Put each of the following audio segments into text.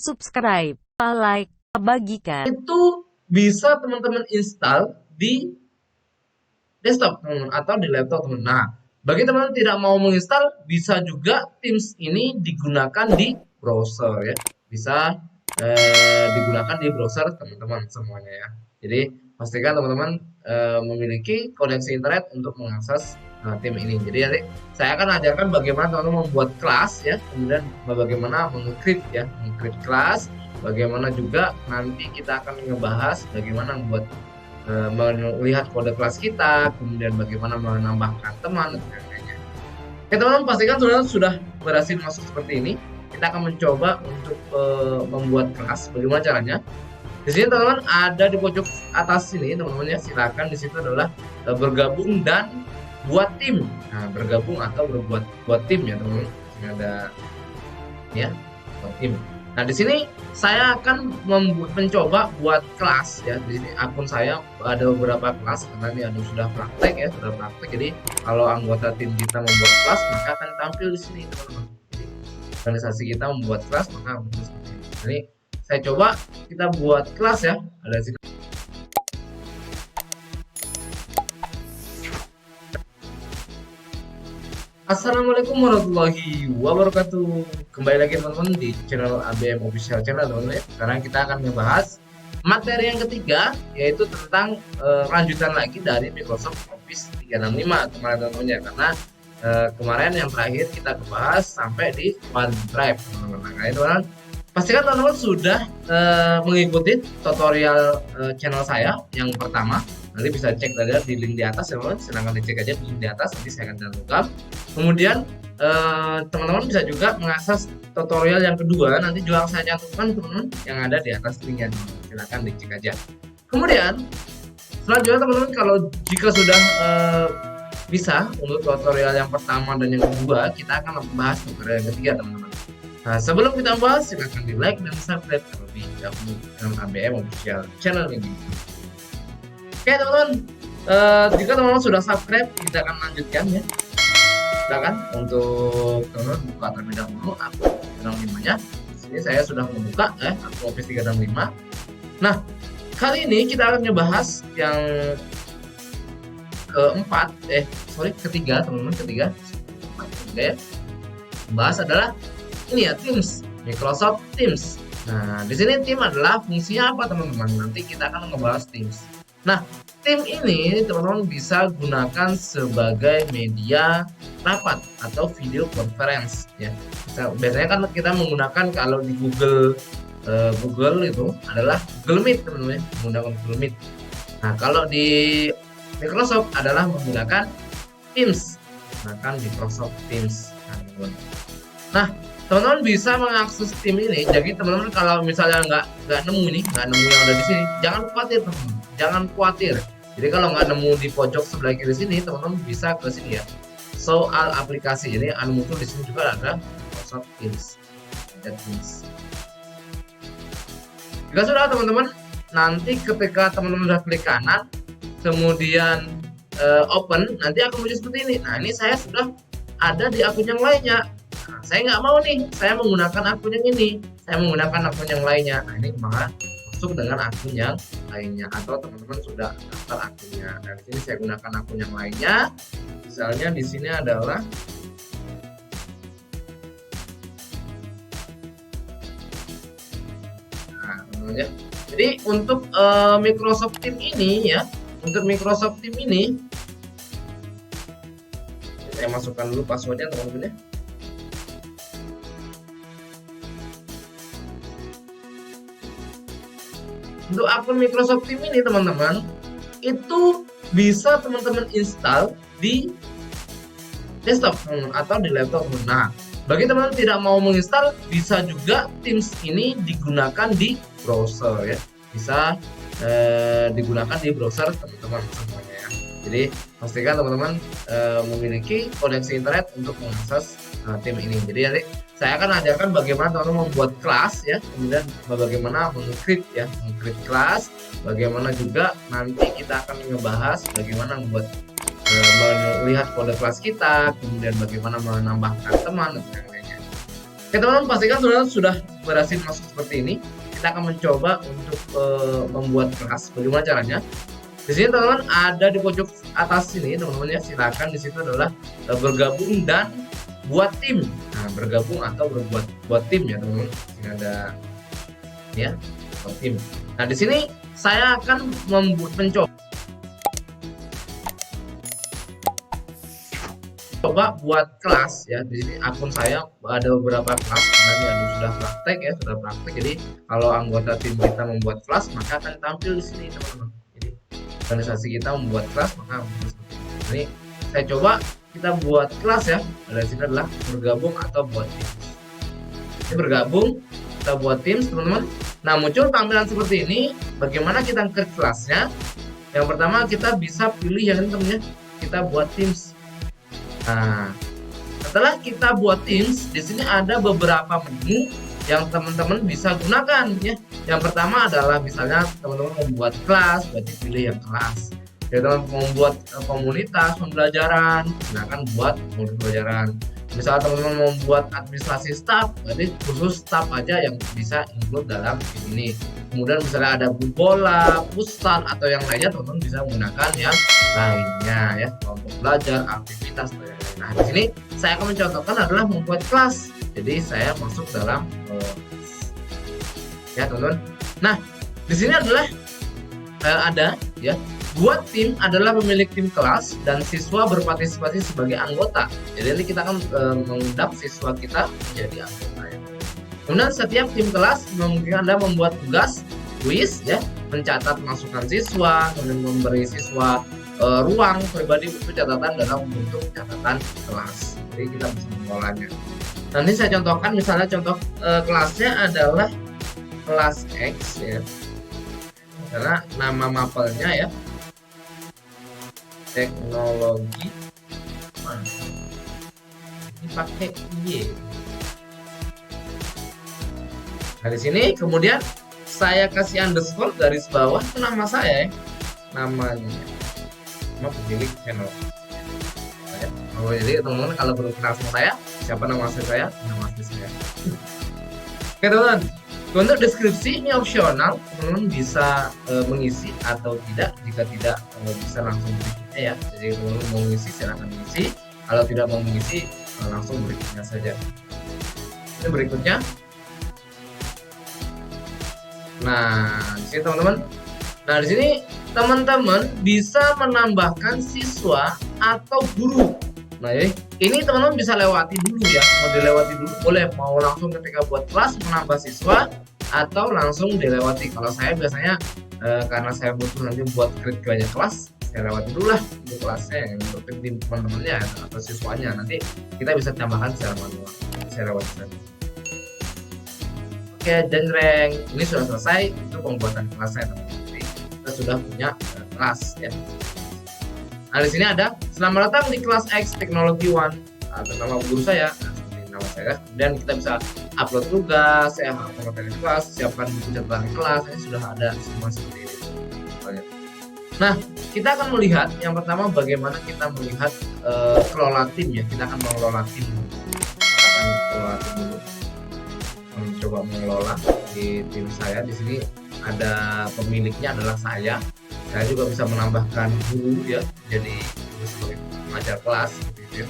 subscribe, like, bagikan. Itu bisa teman-teman install di desktop teman-teman atau di laptop teman. Nah, bagi teman-teman tidak mau menginstal, bisa juga Teams ini digunakan di browser ya. Bisa digunakan di browser teman-teman semuanya ya. Jadi pastikan teman-teman memiliki koneksi internet untuk mengakses tim ini. Jadi nanti saya akan ajarkan bagaimana teman-teman membuat kelas ya, kemudian bagaimana mengekrip ya, mengekrip kelas, bagaimana juga nanti kita akan ngebahas bagaimana membuat melihat kode kelas kita, kemudian bagaimana menambahkan teman dan sebagainya. Oke teman-teman, pastikan sudah berhasil masuk seperti ini. Kita akan mencoba untuk membuat kelas. Bagaimana caranya? Di sini teman-teman ada di pojok atas sini teman-teman ya, silakan di situ adalah bergabung dan buat tim. Nah, bergabung atau buat tim ya teman-teman. Ini ada ya, buat tim. Nah, di sini saya akan mencoba buat kelas ya. Di sini akun saya ada beberapa kelas karena ini ada sudah praktek ya, sudah praktek. Jadi kalau anggota tim kita membuat kelas maka akan tampil di sini teman-teman. Jadi organisasi kita membuat kelas maka muncul seperti ini. Jadi saya coba kita buat kelas ya. Ada di sini. Assalamualaikum warahmatullahi wabarakatuh. Kembali lagi teman-teman di channel ABM Official Channel teman-teman ya. Sekarang kita akan membahas materi yang ketiga, yaitu tentang lanjutan lagi dari Microsoft Office 365 kemarin teman-teman ya. Karena kemarin yang terakhir kita bahas sampai di OneDrive teman-teman. Nah, teman-teman pastikan teman-teman sudah mengikuti tutorial channel saya yang pertama. Nanti bisa cek saja di link di atas ya teman-teman, silahkan dicek aja di link di atas, nanti saya akan cantumkan. Kemudian teman-teman bisa juga mengakses tutorial yang kedua, nanti juga saya cantumkan teman-teman yang ada di atas linknya, silahkan dicek aja. Kemudian selanjutnya teman-teman, kalau jika sudah bisa untuk tutorial yang pertama dan yang kedua, kita akan membahas tutorial yang ketiga teman-teman. Nah, sebelum kita bahas, silahkan di like dan subscribe terlebih dahulu dengan ABM Official Channel ini. Oke teman-teman, jika teman-teman sudah subscribe, kita akan lanjutkan ya. Silakan untuk teman-teman buka terlebih dahulu akun 365-nya. Di sini saya sudah membuka ya akun Office 365. Nah, kali ini kita akan membahas yang ketiga teman-teman, ketiga ya. Bahas adalah ini ya, Teams, Microsoft Teams. Nah, di sini tim adalah fungsinya apa teman-teman? Nanti kita akan ngebahas Teams. Nah, tim ini teman-teman bisa gunakan sebagai media rapat atau video conference ya. Biasanya kan kita menggunakan kalau di Google itu adalah Google Meet teman-teman ya, menggunakan Google Meet. Nah, kalau di Microsoft adalah menggunakan Teams, menggunakan Microsoft Teams. Nah, teman-teman bisa mengakses tim ini. Jadi teman-teman kalau misalnya nggak nemu yang ada di sini, jangan khawatir teman-teman, jangan khawatir. Jadi kalau nggak nemu di pojok sebelah kiri sini, teman-teman bisa ke sini ya, soal aplikasi. Jadi muncul di sini juga ada Microsoft Teams, ada Teams. Jika sudah teman-teman, nanti ketika teman-teman sudah klik kanan, kemudian open, nanti akan muncul seperti ini. Nah, ini saya sudah ada di akun yang lainnya. Nah, saya nggak mau nih, saya menggunakan akun yang ini, saya menggunakan akun yang lainnya. Nah, ini maka masuk dengan akun yang lainnya, atau teman-teman sudah daftar akunnya. Dan di sini saya gunakan akun yang lainnya. Misalnya di sini adalah teman-teman ya. Jadi untuk Microsoft Teams ini ya, untuk Microsoft Teams ini saya masukkan dulu passwordnya teman-teman ya. Untuk akun Microsoft Teams ini teman-teman, itu bisa teman-teman install di desktop atau di laptop. Nah, bagi teman-teman tidak mau menginstal, bisa juga Teams ini digunakan di browser ya. Bisa digunakan di browser teman-teman semuanya ya. Jadi pastikan teman-teman memiliki koneksi internet untuk mengakses tim ini. Jadi nanti saya akan ajarkan bagaimana teman-teman membuat kelas ya, kemudian bagaimana mengekrip ya, mengekrip kelas, bagaimana juga nanti kita akan ngebahas bagaimana membuat melihat kode kelas kita, kemudian bagaimana menambahkan teman dan sebagainya. Oke teman-teman, pastikan sudah berhasil masuk seperti ini, kita akan mencoba untuk membuat kelas. Bagaimana caranya? Di sini teman-teman ada di pojok atas sini teman-teman ya, silakan di situ adalah bergabung dan buat tim. Nah, bergabung atau buat tim ya teman-teman. Ini ada ya, buat tim. Nah, di sini saya akan coba buat kelas ya. Di sini akun saya ada beberapa kelas karena yang sudah praktek ya, sudah praktek. Jadi kalau anggota tim kita membuat kelas maka akan tampil di sini teman-teman. Jadi organisasi kita membuat kelas maka seperti ini. Ini saya coba kita buat kelas ya. Ada di sini adalah bergabung atau buat tim. Ini bergabung kita buat tim teman-teman. Nah, muncul tampilan seperti ini. Bagaimana kita create kelasnya? Yang pertama kita bisa pilih yang ini teman-teman. Kita buat teams. Nah, setelah kita buat teams, di sini ada beberapa menu yang teman-teman bisa gunakan ya. Yang pertama adalah misalnya teman-teman membuat kelas, berarti pilih yang kelas. Ya, teman-teman membuat komunitas pembelajaran, silakan buat komunitas pembelajaran. Misalnya teman-teman membuat administrasi staff, berarti khusus staff aja yang bisa include dalam ini. Kemudian misalnya ada bola, futsal atau yang lainnya, teman-teman bisa menggunakan yang lainnya ya, untuk belajar, aktivitas. Nah, di sini saya akan mencontohkan adalah membuat kelas. Jadi saya masuk dalam ya teman-teman. Nah, di sini adalah ada ya. Buat tim adalah pemilik tim kelas dan siswa berpartisipasi sebagai anggota. Jadi nanti kita akan mengundang siswa kita menjadi anggota ya. Kemudian setiap tim kelas memungkinkan Anda membuat tugas, kuis ya, mencatat masukan siswa, kemudian memberi siswa ruang pribadi untuk catatan dalam bentuk catatan kelas. Jadi kita bisa mengelolanya. Nanti saya contohkan, misalnya contoh kelasnya adalah kelas X ya. Karena nama mapelnya ya, teknologi. Ini pakai Y. Nah, di sini kemudian saya kasih underscore garis bawah ke nama saya ya. Namanya nama pemilik channel. Oh, jadi teman-teman kalau perlu kenal sama saya, siapa nama asli saya, nama asli saya. Oke teman-teman, untuk deskripsi ini opsional, teman-teman bisa mengisi atau tidak. Jika tidak bisa langsung berikutnya ya. Jadi teman-teman mau mengisi silahkan mengisi. Kalau tidak mau mengisi langsung berikutnya saja. Ini berikutnya. Nah, di sini teman-teman. Nah, di sini teman-teman bisa menambahkan siswa atau guru. Nah, jadi ini teman-teman bisa lewati dulu ya. Mau dilewati dulu boleh, mau langsung ketika buat kelas menambah siswa atau langsung dilewati. Kalau saya biasanya karena saya butuh nanti buat create banyak kelas, saya lewati dulu lah untuk kelasnya yang untuk tim teman-temannya atau siswanya. Nanti kita bisa tambahkan secara manual. Saya lewati saja. Oke, jreng. Ini sudah selesai untuk pembuatan kelasnya teman-teman. Jadi kita sudah punya kelas ya. Nah, di sini ada selamat datang di kelas X Teknologi One. Atas nama guru saya, seperti nama saya. Dan kita bisa upload tugas, ya, upload materi kelas, siapkan buku catatan kelas. Ini sudah ada semua seperti ini. Nah, kita akan melihat yang pertama bagaimana kita melihat kelola tim ya. Kita akan mengelola tim. Kita akan mengelola tim dulu. Mencoba mengelola di tim saya. Di sini ada pemiliknya adalah saya. Saya juga bisa menambahkan guru ya, jadi guru sebagai pengajar kelas gitu ya.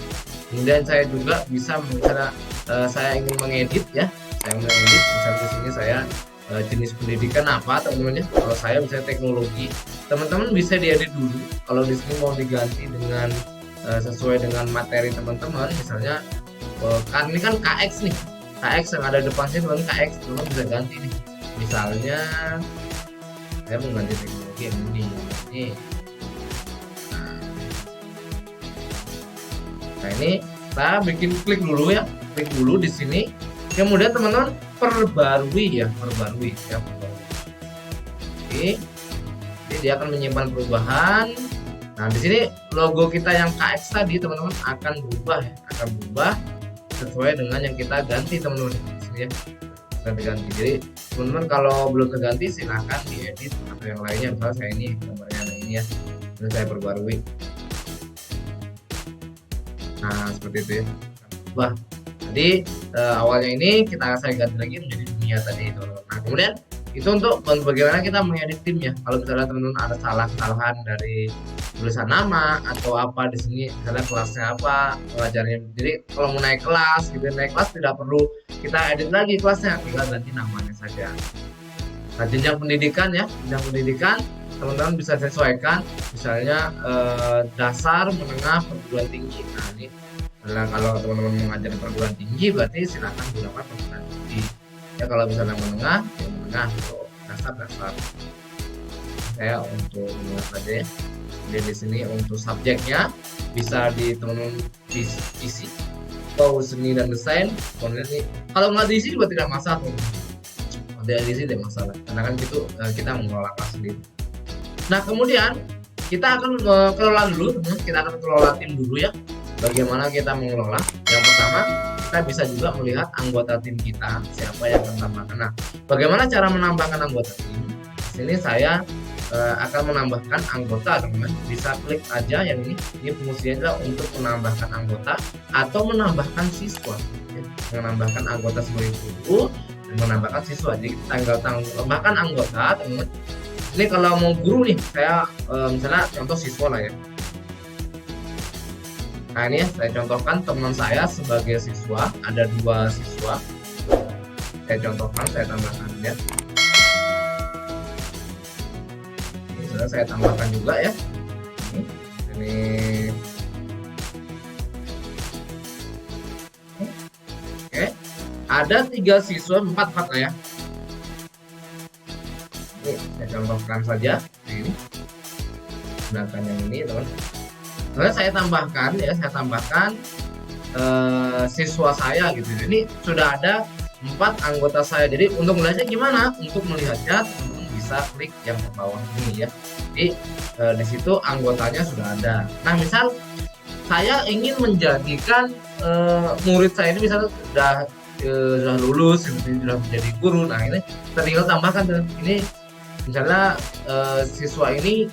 Kemudian saya juga bisa misalnya saya ingin mengedit ya, saya mengedit misalnya di sini saya jenis pendidikan apa teman-teman ya. Kalau saya misalnya teknologi, teman-teman bisa diedit dulu. Kalau di sini mau diganti dengan sesuai dengan materi teman-teman, misalnya kan ini kan KX nih, KX yang ada depan sini teman KX, teman-teman bisa ganti nih. Misalnya saya mau ganti teknologi ini. Nah, ini kita bikin klik dulu ya, klik dulu di sini. Kemudian teman-teman perbarui ya, perbarui ya. Oke, jadi dia akan menyimpan perubahan. Nah, di sini logo kita yang KX tadi teman-teman akan berubah ya, akan berubah sesuai dengan yang kita ganti teman-teman di sini ya. Kita diganti. Jadi teman-teman kalau belum terganti silahkan diedit atau yang lainnya. Misalnya saya ini gambarnya ini ya, ini saya perbarui. Nah, seperti itu ya. Wah, jadi awalnya ini saya ganti lagi menjadi dunia timnya tadi, teman-teman. Nah, kemudian itu untuk bagaimana kita mengedit timnya. Kalau misalnya teman-teman ada kesalahan dari tulisan nama atau apa di sini, misalnya kelasnya apa, pengajarnya. Jadi kalau mau naik kelas gitu, naik kelas tidak perlu kita edit lagi kelasnya, tinggal ganti namanya saja. Nah, jenjang pendidikan ya, jenjang pendidikan teman-teman bisa sesuaikan, misalnya dasar, menengah, perguruan tinggi. Nah, ini adalah kalau teman-teman mengajar perguruan tinggi berarti silakan gunakan perguruan tinggi. Ya kalau misalnya menengah, ya menengah, atau dasar. Saya untuk menengah saja ya. Jadi di sini untuk subjeknya bisa di teman-teman isi atau seni dan desain. Kemudian ini kalau nggak diisi juga tidak masalah. Tidak diisi tidak masalah, karena kan itu kita mengelola kelas sendiri. Nah, kemudian kita akan kelola dulu, teman-teman. Kita akan kelola tim dulu ya. Bagaimana kita mengelola? Yang pertama, kita bisa juga melihat anggota tim kita, siapa yang akan tambahkan. Nah, bagaimana cara menambahkan anggota tim? Di sini saya akan menambahkan anggota, teman-teman. Bisa klik aja yang ini. Ini fungsinya adalah untuk menambahkan anggota atau menambahkan siswa. Menambahkan anggota sebagai guru dan menambahkan siswa. Jadi tambahkan anggota, teman-teman. Ini kalau mau guru nih, saya misalnya contoh siswa lah ya. Nah, ini ya, saya contohkan teman saya sebagai siswa, ada 2 siswa. Saya contohkan, saya tambahkan ya. Ini saya tambahkan juga ya. Ini oke. Ada 3 siswa, 4 lah ya. Ini saya contohkan saja ini. Gunakan yang ini, teman. Lalu saya tambahkan siswa saya gitu. Ini sudah ada 4 anggota saya. Jadi untuk melihatnya gimana? Untuk melihatnya teman-teman bisa klik yang ke bawah ini ya. Jadi di situ anggotanya sudah ada. Nah, misal saya ingin menjadikan murid saya ini misalnya sudah lulus, sudah menjadi guru. Nah, ini kita tinggal tambahkan tuh. Ini misalnya siswa ini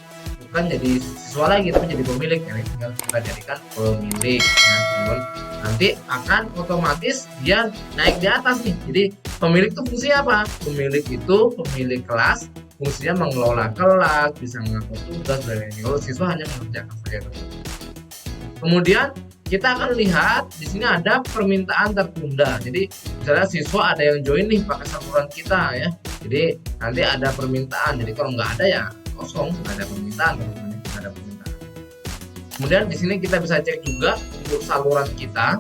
bukan jadi siswa lagi tapi jadi pemilik, ya, tinggal kita jadikan pemilik ya, teman. Nanti akan otomatis dia naik di atas nih. Jadi pemilik itu fungsinya apa? Pemilik itu pemilik kelas, fungsinya mengelola kelas, bisa mengatur tugas dan lain-lain. Kalau siswa hanya mengerjakan saja, teman. Kemudian kita akan lihat di sini ada permintaan tertunda. Jadi misalnya siswa ada yang join nih pakai saluran kita ya. Jadi nanti ada permintaan. Jadi kalau nggak ada ya kosong, nggak ada permintaan, nggak ada permintaan. Kemudian di sini kita bisa cek juga untuk saluran kita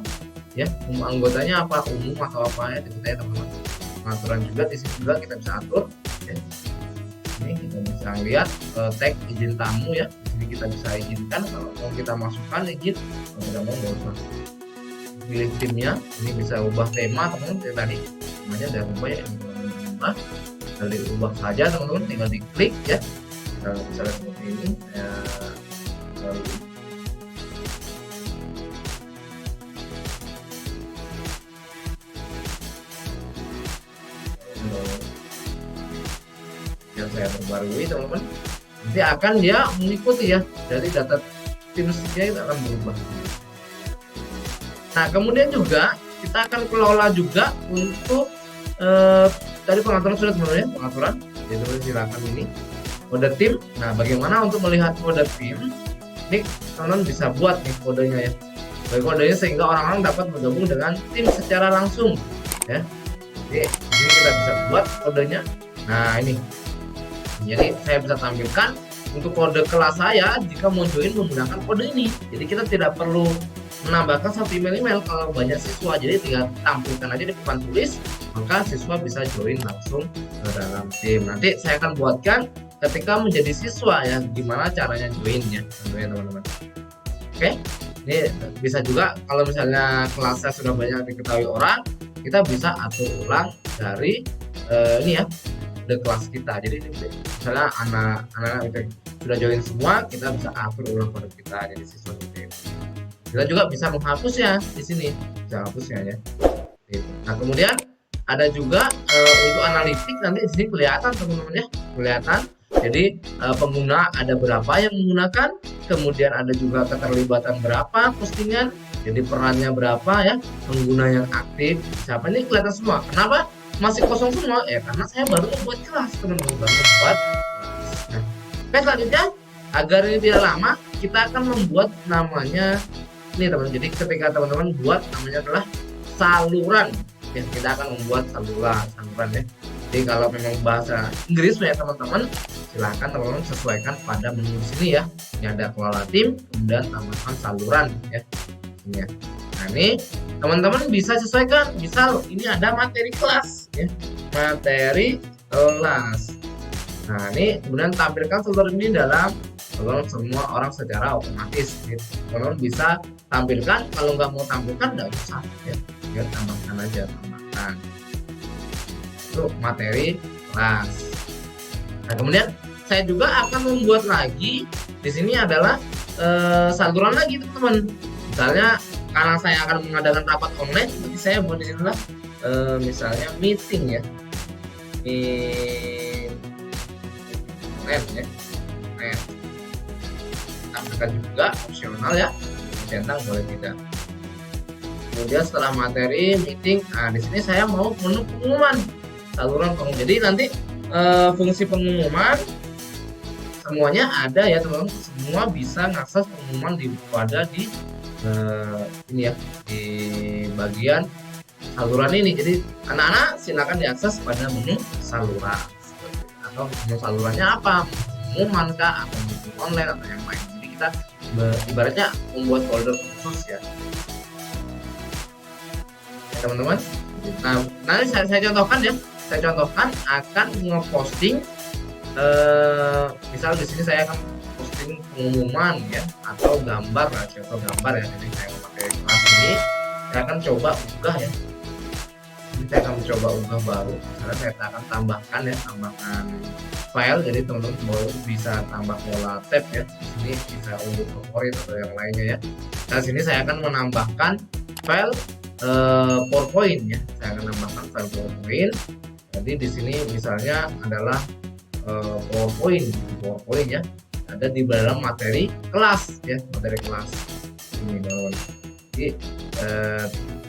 ya, anggotanya apa, umum atau apa ya, itu ya teman-teman. Pengaturan juga di sini juga kita bisa atur ya. Ini kita bisa lihat tag izin tamu ya. Di sini kita bisa izinkan kalau mau kita masukkan izin, kalau tidak mau nggak usah. Pilih timnya, ini bisa ubah tema teman-teman. Tadi namanya udah ubah ya, ini ubah. Tinggal diubah saja teman-teman, tinggal diklik ya. Misalnya seperti ini yang saya perbarui teman-teman, nanti akan dia mengikuti ya, dari data timsnya itu akan berubah. Nah, kemudian juga kita akan kelola juga untuk dari pengaturan sudah teman-teman ya, pengaturan. Jadi silakan ini kode tim. Nah, bagaimana untuk melihat kode tim? Ini teman-teman bisa buat nih kodenya ya. Bagi kodenya sehingga orang-orang dapat bergabung dengan tim secara langsung ya. Jadi ini kita bisa buat kodenya. Nah, ini. Jadi saya bisa tampilkan untuk kode kelas saya jika mau join menggunakan kode ini. Jadi kita tidak perlu menambahkan satu email kalau banyak siswa. Jadi tinggal tampilkan aja di papan tulis, maka siswa bisa join langsung ke dalam tim. Nanti saya akan buatkan ketika menjadi siswa ya, gimana caranya joinnya tentunya teman-teman. Oke, ini bisa juga kalau misalnya kelasnya sudah banyak diketahui orang, kita bisa atur ulang dari ini ya, the kelas kita. Jadi misalnya anak-anak sudah join semua, kita bisa atur ulang kode kita jadi siswa seperti itu. Kita juga bisa menghapusnya di sini, bisa hapusnya ya. Nah, kemudian ada juga untuk analitik, nanti di sini kelihatan teman-teman ya, kelihatan. Jadi pengguna ada berapa yang menggunakan, kemudian ada juga keterlibatan berapa postingan, jadi perannya berapa ya, pengguna yang aktif siapa, ini kelihatan semua. Kenapa? masih kosong semua ya karena saya baru membuat kelas teman-teman, baru membuat kelas. Nah, oke, selanjutnya agar ini tidak lama kita akan membuat namanya ini teman-teman. Jadi ketika teman-teman buat namanya adalah saluran ya, kita akan membuat saluran ya. Jadi kalau memang bahasa Inggris ya teman-teman, silahkan teman-teman sesuaikan pada menu sini ya. Ini ada kelola tim, kemudian tambahkan saluran ya. Ini ya. Nah ini teman-teman bisa sesuaikan. Misal ini ada materi kelas ya, materi kelas. Nah ini kemudian tampilkan saluran ini dalam semua orang secara otomatis. Teman-teman bisa tampilkan. Kalau nggak mau tampilkan nggak usah ya, tambahkan aja, tambahkan itu materi kelas. Nah kemudian saya juga akan membuat lagi di sini adalah saluran lagi teman-teman. Misalnya karena saya akan mengadakan rapat online, jadi saya buat di sini lah misalnya meeting ya, ya. Tampilkan juga opsional ya, centang boleh tidak. Kemudian setelah materi meeting, nah di sini saya mau menu pengumuman, saluran pengumuman. Jadi nanti fungsi pengumuman semuanya ada ya teman-teman, semua bisa ngakses pengumuman pada di ini ya, di bagian saluran ini. Jadi anak-anak silakan diakses pada menu saluran atau menu salurannya apa, pengumuman kah atau meeting online atau yang lain. Jadi kita ibaratnya membuat folder khusus ya teman-teman. Nah nanti saya contohkan ya, saya contohkan akan ngeposting misal di sini saya akan posting pengumuman ya atau gambar lah, contoh gambar ya. Jadi saya memakai kelas ini, saya akan coba unggah ya. Jadi saya akan mencoba unggah baru, karena saya akan tambahkan tambahkan file. Jadi teman-teman baru bisa tambah pola tab ya. Di sini bisa unduh favorit atau yang lainnya ya. Nah sini saya akan menambahkan file PowerPoint ya. Saya akan menambahkan file PowerPoint. Jadi di sini misalnya adalah PowerPoint ya, ada di dalam materi kelas ya, materi kelas ini teman-teman.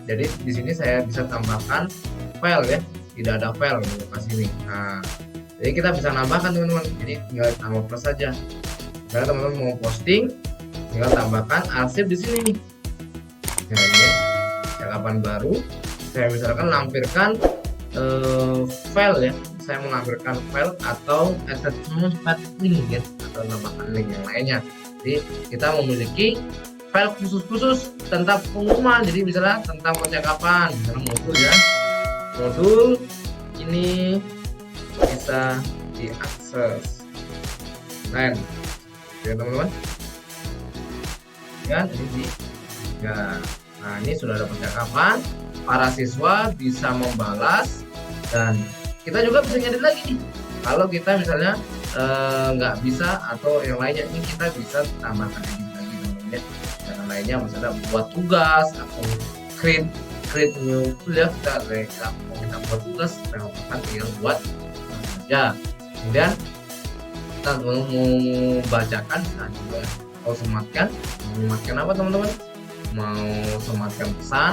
Jadi di sini saya bisa tambahkan file ya, tidak ada file di lokasi ini. Nah jadi kita bisa nambahkan teman-teman, jadi tinggal tambah plus saja. Kalau teman-teman mau posting, tinggal tambahkan arsip di sini nih. Nah ini cakapan baru, saya misalkan lampirkan file ya, saya menampilkan file atau attachment link ya, atau tambahkan link yang lainnya. Jadi kita memiliki file khusus tentang pengumuman. Jadi misalnya tentang percakapan, misalnya modul ya, modul ini bisa diakses lain ya teman-teman ya. Ini ya, nah ini sudah ada percakapan, para siswa bisa membalas, dan kita juga bisa ngedit lagi nih. Kalau kita misalnya nggak bisa atau yang lainnya, ini kita bisa tambahkan edit lagi teman-teman ya. Yang lainnya misalnya buat tugas atau create new ya, kita buat tugas, kita tinggal buat ya. Kemudian kita mau membacakan, nah juga mau sematkan apa teman-teman, mau sematkan pesan,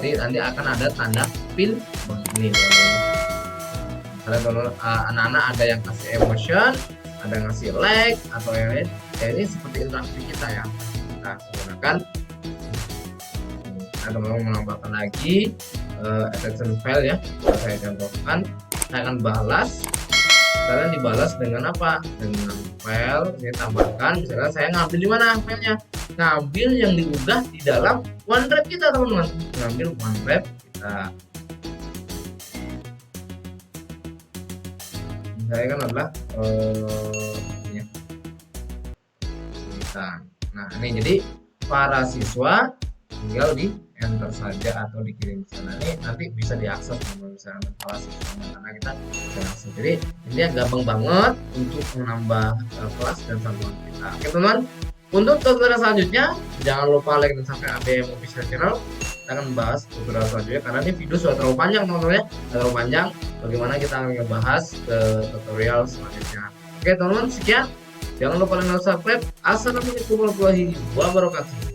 jadi nanti akan ada tanda pin begini teman-teman. Teman-teman anak-anak ada yang kasih emotion, ada yang ngasih like atau yang lain ya, ini seperti interaksi kita ya, kita gunakan. Nah teman-teman menambahkan lagi attachment file ya, saya contohkan, saya akan balas. Kalian dibalas dengan apa? Dengan file. Saya tambahkan, misalnya saya ngambil di mana filenya? Ngambil yang diunggah di dalam OneDrive kita teman-teman. Ngambil OneDrive kita. Saya kan adalah ini. Nah ini jadi para siswa tinggal di enter saja atau dikirim ke sana. Ini nanti bisa diakses teman-teman, misalnya para siswa karena kita bisa akses. Jadi ini gampang banget untuk menambah kelas dan saluran kita. Oke teman-teman, untuk tutorial selanjutnya jangan lupa like dan subscribe ABM Official Channel. Kita akan bahas tutorial selanjutnya karena ini video sudah terlalu panjang teman-teman ya, terlalu panjang. Bagaimana kita akan membahas ke tutorial selanjutnya. Oke teman-teman, sekian. Jangan lupa like dan subscribe. Assalamualaikum warahmatullahi wabarakatuh.